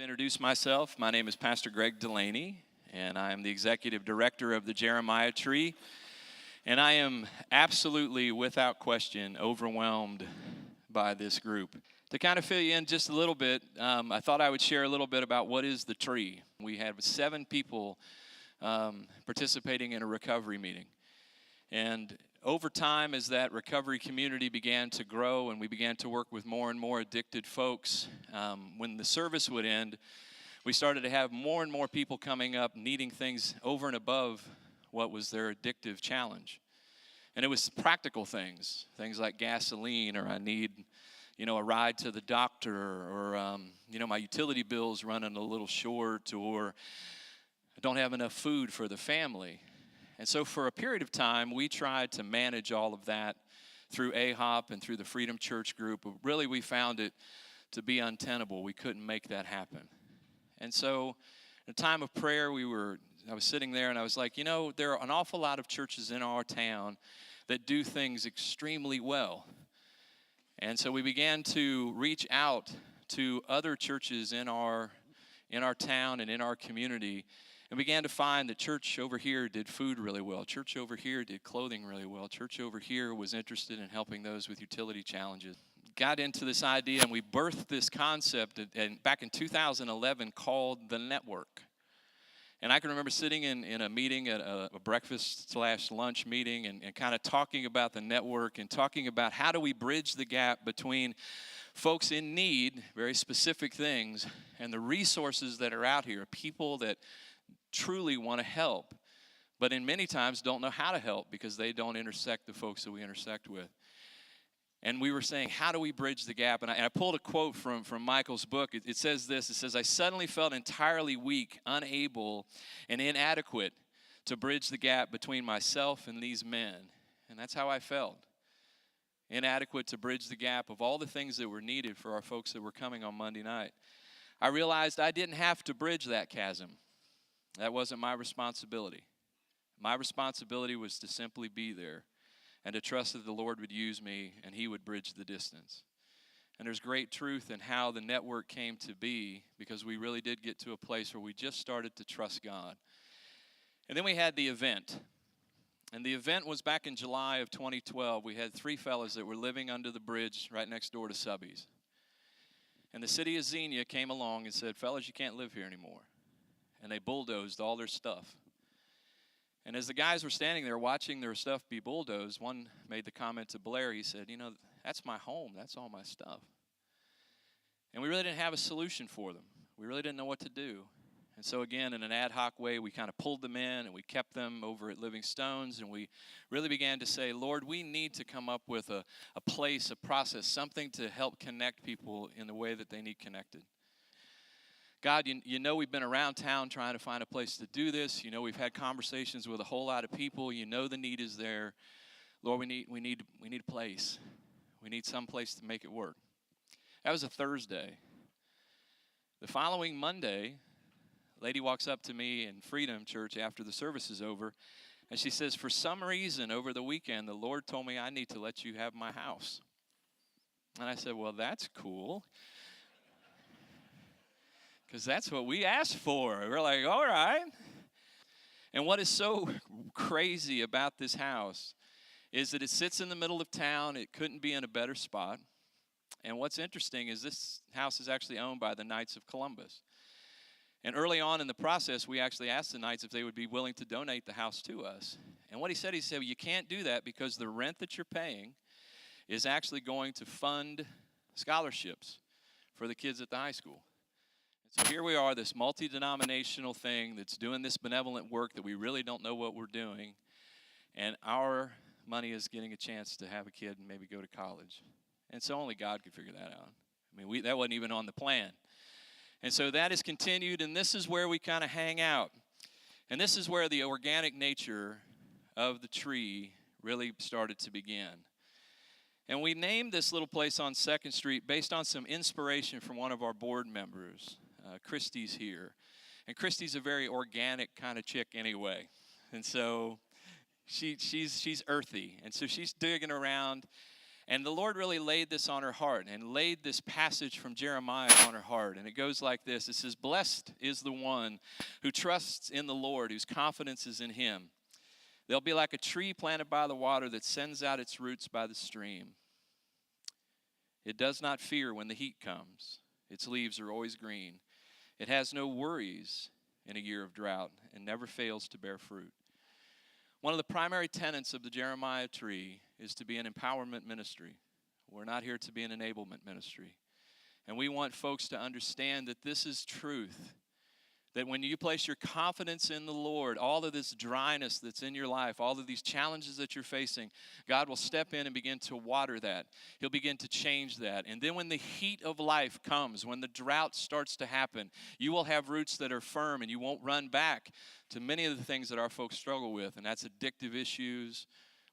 Introduce myself. My name is Pastor Greg Delaney, and I am the executive director of the Jeremiah Tree. And I am absolutely, without question, overwhelmed by this group. To kind of fill you in just a little bit, I thought I would share a little bit about what is the tree. We had 7 people participating in a recovery meeting. And over time, as that recovery community began to grow and we began to work with more and more addicted folks, when the service would end, we started to have more and more people coming up needing things over and above what was their addictive challenge. And it was practical things like gasoline, or I need, a ride to the doctor, or, my utility bill's running a little short, or I don't have enough food for the family. And so for a period of time, we tried to manage all of that through AHOP and through the Freedom Church group. But really, we found it to be untenable. We couldn't make that happen. And so in a time of prayer, I was sitting there and I was like, there are an awful lot of churches in our town that do things extremely well. And so we began to reach out to other churches in our town and in our community, and began to find that church over here did food really well. Church over here did clothing really well. Church over here was interested in helping those with utility challenges. Got into this idea, and we birthed this concept back in 2011 called the network. And I can remember sitting in a meeting, at a breakfast/lunch meeting, and kind of talking about the network and talking about how do we bridge the gap between folks in need, very specific things, and the resources that are out here, people that truly want to help, but in many times don't know how to help because they don't intersect the folks that we intersect with. And we were saying, how do we bridge the gap? And I pulled a quote from Michael's book. It says this. It says, "I suddenly felt entirely weak, unable, and inadequate to bridge the gap between myself and these men." And that's how I felt. Inadequate to bridge the gap of all the things that were needed for our folks that were coming on Monday night. I realized I didn't have to bridge that chasm. That wasn't my responsibility. My responsibility was to simply be there and to trust that the Lord would use me and He would bridge the distance. And there's great truth in how the network came to be, because we really did get to a place where we just started to trust God. And then we had the event. And the event was back in July of 2012. We had 3 fellas that were living under the bridge right next door to Subby's. And the city of Xenia came along and said, "Fellas, you can't live here anymore." And they bulldozed all their stuff. And as the guys were standing there watching their stuff be bulldozed, one made the comment to Blair. He said, "That's my home. That's all my stuff." And we really didn't have a solution for them. We really didn't know what to do. And so again, in an ad hoc way, we kind of pulled them in and we kept them over at Living Stones. And we really began to say, "Lord, we need to come up with a place, a process, something to help connect people in the way that they need connected. God, we've been around town trying to find a place to do this. We've had conversations with a whole lot of people. The need is there. Lord, we need a place. We need some place to make it work." That was a Thursday. The following Monday, a lady walks up to me in Freedom Church after the service is over, and she says, "For some reason over the weekend, the Lord told me I need to let you have my house." And I said, "Well, that's cool, because that's what we asked for." We're like, all right. And what is so crazy about this house is that it sits in the middle of town. It couldn't be in a better spot. And what's interesting is this house is actually owned by the Knights of Columbus. And early on in the process, we actually asked the Knights if they would be willing to donate the house to us. And what he said, well, you can't do that because the rent that you're paying is actually going to fund scholarships for the kids at the high school. So here we are, this multi-denominational thing that's doing this benevolent work that we really don't know what we're doing, and our money is getting a chance to have a kid and maybe go to college. And so only God could figure that out. That wasn't even on the plan. And so that is continued, and this is where we kind of hang out. And this is where the organic nature of the tree really started to begin. And we named this little place on 2nd Street based on some inspiration from one of our board members. Christy's here. And Christy's a very organic kind of chick anyway. And so she's earthy. And so she's digging around And the Lord really laid this on her heart and laid this passage from Jeremiah on her heart. And it goes like this. It says, "Blessed is the one who trusts in the Lord, whose confidence is in him. They'll be like a tree planted by the water that sends out its roots by the stream. It does not fear when the heat comes. Its leaves are always green. It has no worries in a year of drought and never fails to bear fruit." One of the primary tenets of the Jeremiah tree is to be an empowerment ministry. We're not here to be an enablement ministry. And we want folks to understand that this is truth. That when you place your confidence in the Lord, all of this dryness that's in your life, all of these challenges that you're facing, God will step in and begin to water that. He'll begin to change that. And then when the heat of life comes, when the drought starts to happen, you will have roots that are firm and you won't run back to many of the things that our folks struggle with. And that's addictive issues,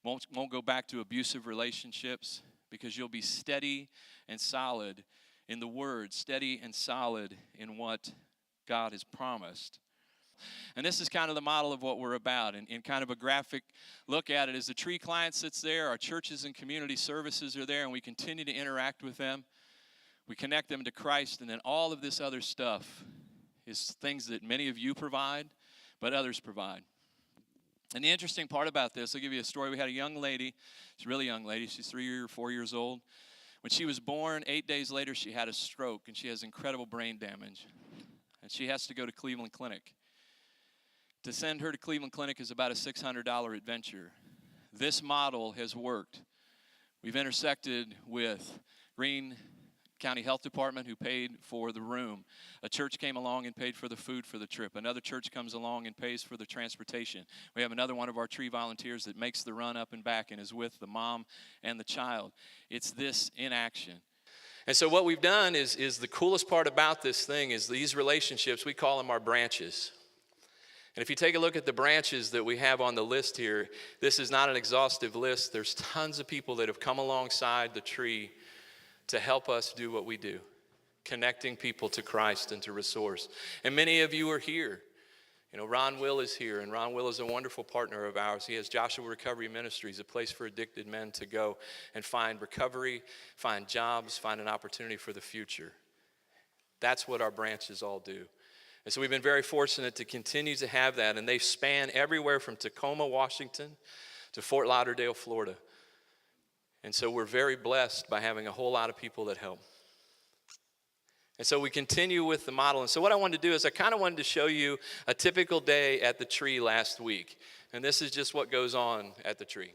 won't go back to abusive relationships, because you'll be steady and solid in the Word, steady and solid in what God has promised. And this is kind of the model of what we're about. And in kind of a graphic look at it, as the tree client sits there, our churches and community services are there, and we continue to interact with them. We connect them to Christ, and then all of this other stuff is things that many of you provide, but others provide. And the interesting part about this, I'll give you a story. We had a young lady, she's a really young lady, she's 3 or 4 years old. When she was born, 8 days later, she had a stroke, and she has incredible brain damage. And she has to go to Cleveland Clinic. To send her to Cleveland Clinic is about a $600 adventure. This model has worked. We've intersected with Greene County Health Department, who paid for the room. A church came along and paid for the food for the trip. Another church comes along and pays for the transportation. We have another one of our tree volunteers that makes the run up and back and is with the mom and the child. It's this in action. And so what we've done is the coolest part about this thing is these relationships, we call them our branches. And if you take a look at the branches that we have on the list here, this is not an exhaustive list. There's tons of people that have come alongside the tree to help us do what we do, connecting people to Christ and to Resource. And many of you are here. You know, Ron Will is here, and Ron Will is a wonderful partner of ours. He has Joshua Recovery Ministries, a place for addicted men to go and find recovery, find jobs, find an opportunity for the future. That's what our branches all do. And so we've been very fortunate to continue to have that, and they span everywhere from Tacoma, Washington, to Fort Lauderdale, Florida. And so we're very blessed by having a whole lot of people that help. And so we continue with the model. And so what I wanted to do is I kind of wanted to show you a typical day at the tree last week. And this is just what goes on at the tree.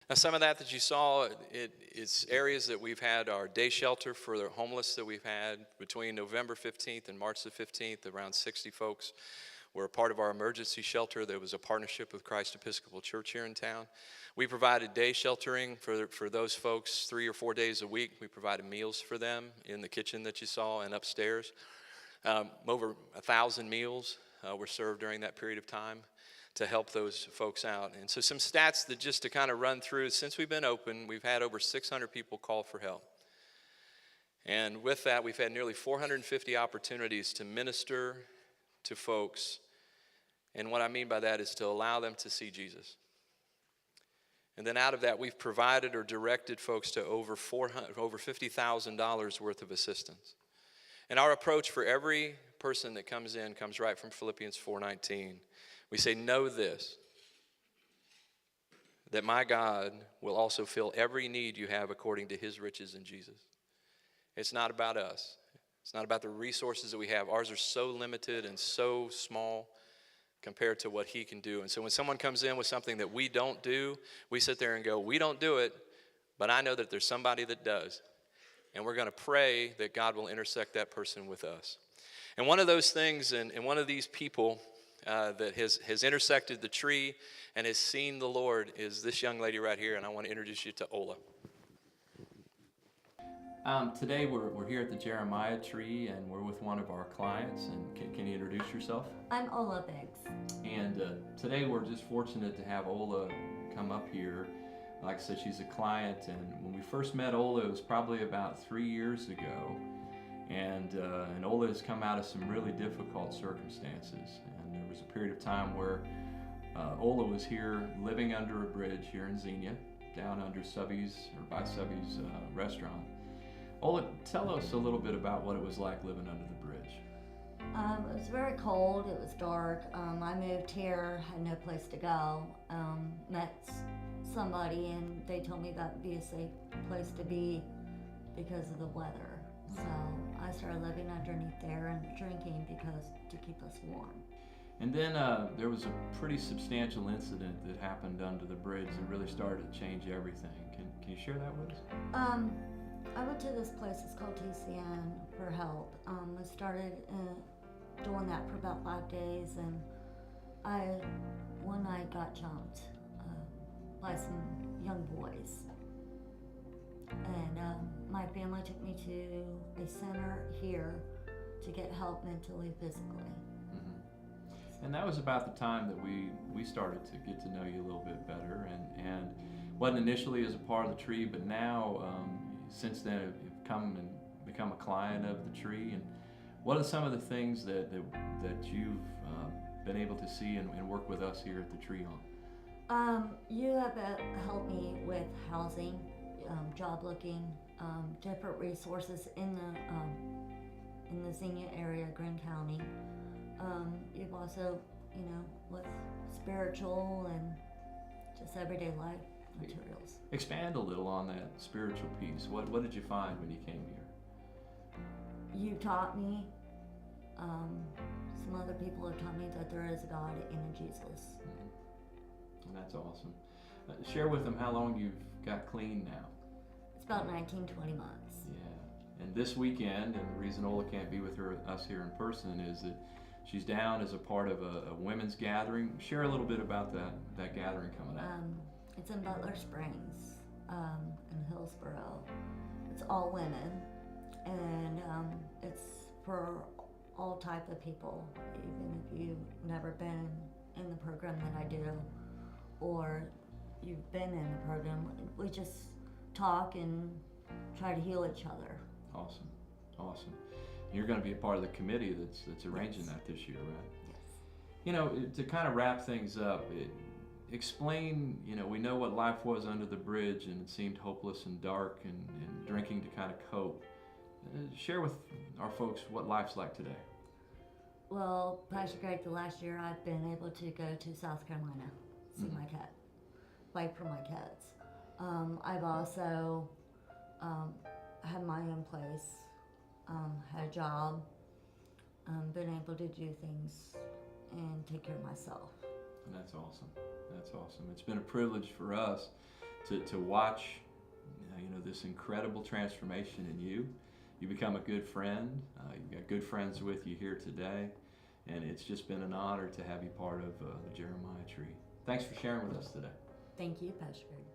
Now, some of that you saw, it's areas that we've had our day shelter for the homeless that we've had between November 15th and March the 15th. Around 60 folks were a part of our emergency shelter. There was a partnership with Christ Episcopal Church here in town. We provided day sheltering for those folks 3 or 4 days a week. We provided meals for them in the kitchen that you saw and upstairs. Over 1,000 meals were served during that period of time to help those folks out. And so some stats that just to kind of run through, since we've been open, we've had over 600 people call for help. And with that, we've had nearly 450 opportunities to minister to folks. And what I mean by that is to allow them to see Jesus. And then out of that, we've provided or directed folks to over $50,000 worth of assistance. And our approach for every person that comes in comes right from Philippians 4:19. We say, know this, that my God will also fill every need you have according to his riches in Jesus. It's not about us. It's not about the resources that we have. Ours are so limited and so small compared to what he can do. And so when someone comes in with something that we don't do, we sit there and go, we don't do it, but I know that there's somebody that does. And we're going to pray that God will intersect that person with us. And one of those things, and one of these people that has intersected the tree and has seen the Lord is this young lady right here, and I want to introduce you to Ola. Today we're here at the Jeremiah tree, and we're with one of our clients. And can you introduce yourself? I'm Ola Biggs. And today we're just fortunate to have Ola come up here. Like I said, she's a client, and when we first met Ola, it was probably about 3 years ago. And Ola has come out of some really difficult circumstances. And there was a period of time where Ola was here living under a bridge here in Xenia, down under Subby's, or by Subby's restaurant. Ola, tell us a little bit about what it was like living under the bridge. It was very cold, it was dark. I moved here, had no place to go. Met somebody and they told me that would be a safe place to be because of the weather. So I started living underneath there and drinking to keep us warm. And then there was a pretty substantial incident that happened under the bridge that really started to change everything. Can you share that with us? I went to this place, it's called TCN, for help. I started doing that for about 5 days, and one night got jumped by some young boys. And my family took me to a center here to get help mentally, physically. Mm-hmm. And that was about the time that we started to get to know you a little bit better, and wasn't initially as a part of the tree, but now since then you've come and become a client of the tree. And what are some of the things that you've been able to see and work with us here at the tree on? You have helped me with housing, job looking, different resources in the Xenia area, Greene County. You've also, with spiritual and just everyday life materials. Expand a little on that spiritual piece. What did you find when you came here? You taught me. Some other people have taught me that there is a God and a Jesus. Mm-hmm. And that's awesome. Share with them how long you've got clean now. It's about 19, 20 months. Yeah. And this weekend, and the reason Ola can't be with us here in person is that she's down as a part of a women's gathering. Share a little bit about that gathering coming up. It's in Butler Springs, in Hillsboro. It's all women, and it's for all type of people, even if you've never been in the program that I do, or you've been in the program. We just talk and try to heal each other. Awesome. You're going to be a part of the committee that's arranging that this year, right? Yes. To kind of wrap things up, explain, we know what life was under the bridge, and it seemed hopeless and dark, and drinking to kind of cope. Share with our folks what life's like today. Well, Pastor Greg, the last year I've been able to go to South Carolina, see my cat, fight for my cats. I've also had my own place, had a job, been able to do things and take care of myself. And that's awesome. It's been a privilege for us to watch, this incredible transformation in you. You become a good friend. You've got good friends with you here today, and it's just been an honor to have you part of the Jeremiah tree. Thanks for sharing with us today. Thank you, Pastor Greg.